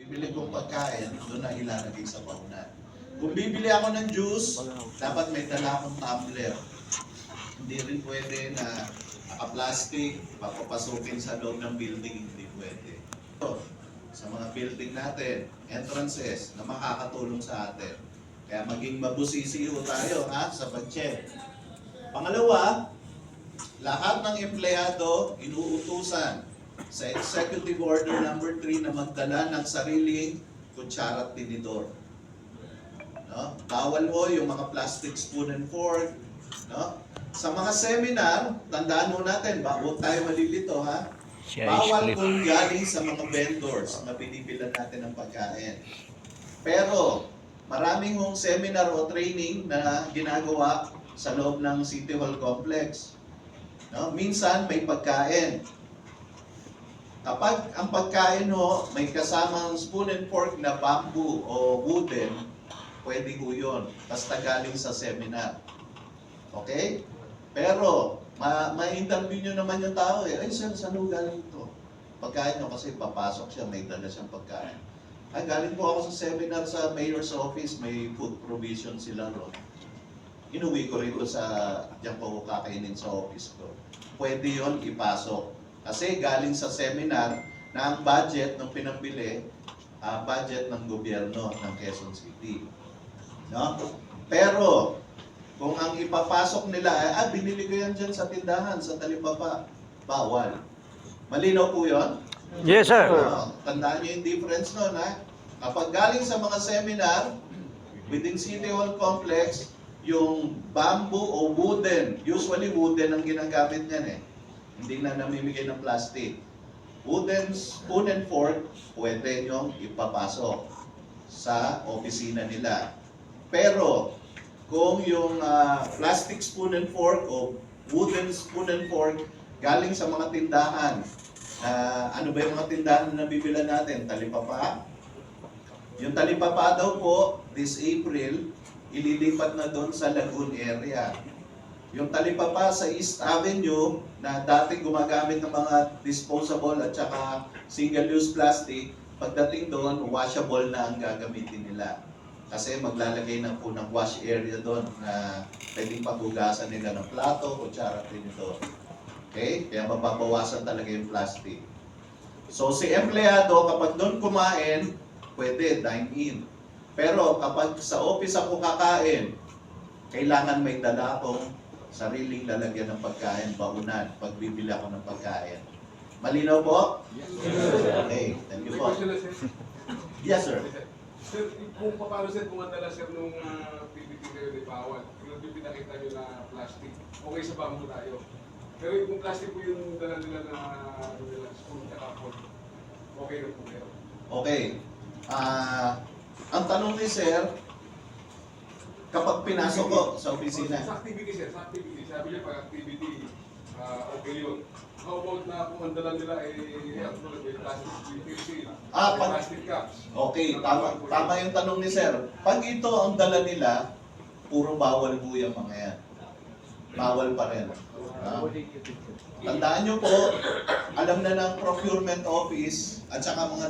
bili kong pagkain, doon na ilalagay sa paunan. Kung bibili ako ng juice, dapat may dala akong tumbler. Hindi rin pwede na naka-plastic, papapasukin sa loob ng building, hindi pwede. So, sa mga building natin, entrances na makakatulong sa atin. Kaya maging mabusisi tayo sa budget. Pangalawa, lahat ng empleyado inuutusan sa Executive Order number 3 na magdala ng sariling kutsara at tinidor. No? Bawal ho yung mga plastic spoon and fork. No? Sa mga seminar, tandaan mo natin, huwag tayo malilito ha. Bawal kung galing sa mga vendors na binibilan natin ng pagkain. Pero, maraming hong seminar o training na ginagawa sa loob ng City Hall Complex. No? Minsan may pagkain. Kapag ang pagkain ho, may kasamang spoon and fork na bamboo o wooden, pwede ho yun. Basta galing sa seminar. Okay? Pero, ma-interview nyo naman yung tao eh. Ay, sir, saan ho galing ito? Pagkain nyo kasi papasok siya, may dala siyang pagkain. Ay, galing po ako sa seminar sa mayor's office, may food provision sila ron. Inuwi ko rito sa, diyan ko kakainin sa office ko. Pwede yon ipasok. Kasi galing sa seminar na ang budget ng pinambili, budget ng gobyerno ng Quezon City. No? Pero, kung ang ipapasok nila, binili ko yan dyan sa tindahan, sa talipapa, bawal. Malinaw po yun? Yes, sir. Tandaan niyo yung difference nun, ha? Kapag galing sa mga seminar, within City Hall Complex, yung bamboo o wooden, usually wooden ang ginagamit niyan eh. Hindi na namimigay ng plastic. Wooden spoon and fork, pwede nyong ipapasok sa opisina nila. Pero, kung yung plastic spoon and fork o wooden spoon and fork galing sa mga tindahan, ano ba yung mga tindahan na nabibilan natin? Talipapa? Yung talipapa daw po, this April, ililipat na doon sa Lagoon area. Yung talipapa sa East Avenue na dating gumagamit ng mga disposable at saka single-use plastic, pagdating doon, washable na ang gagamitin nila. Kasi maglalagay na po ng wash area doon na pwedeng paghugasan nila ng plato, kutsara, tinidor. Okay? Kaya mababawasan talaga yung plastic. So si empleyado, kapag doon kumain, pwede dine-in. Pero kapag sa office ako kakain, kailangan may dala akong sariling lalagyan ng pagkain, baunan, pag bibili ako ng pagkain. Malinaw po? Yes, Okay, thank you po. Yes, sir. Sir, kung paano sir kumandala sir nung PPT kayo ni Bawal, yung pinakita nyo na plastic, okay sa bamboo tayo. Pero kung plastic po yung dala nila na spoon at fork, okay na po kayo. Okay. Ang tanong ni sir, kapag pinasok ko sa opisina, Sa activity sir, sa activity. Sabi niya pag activity, okay yun. How about na kung ang dala nila may plastic, plastic cups. okay, tama yung tanong ni sir. Pag ito ang dala nila, puro bawal po yung mga yan. Bawal pa rin. Tandaan nyo po, alam na ng procurement office at saka mga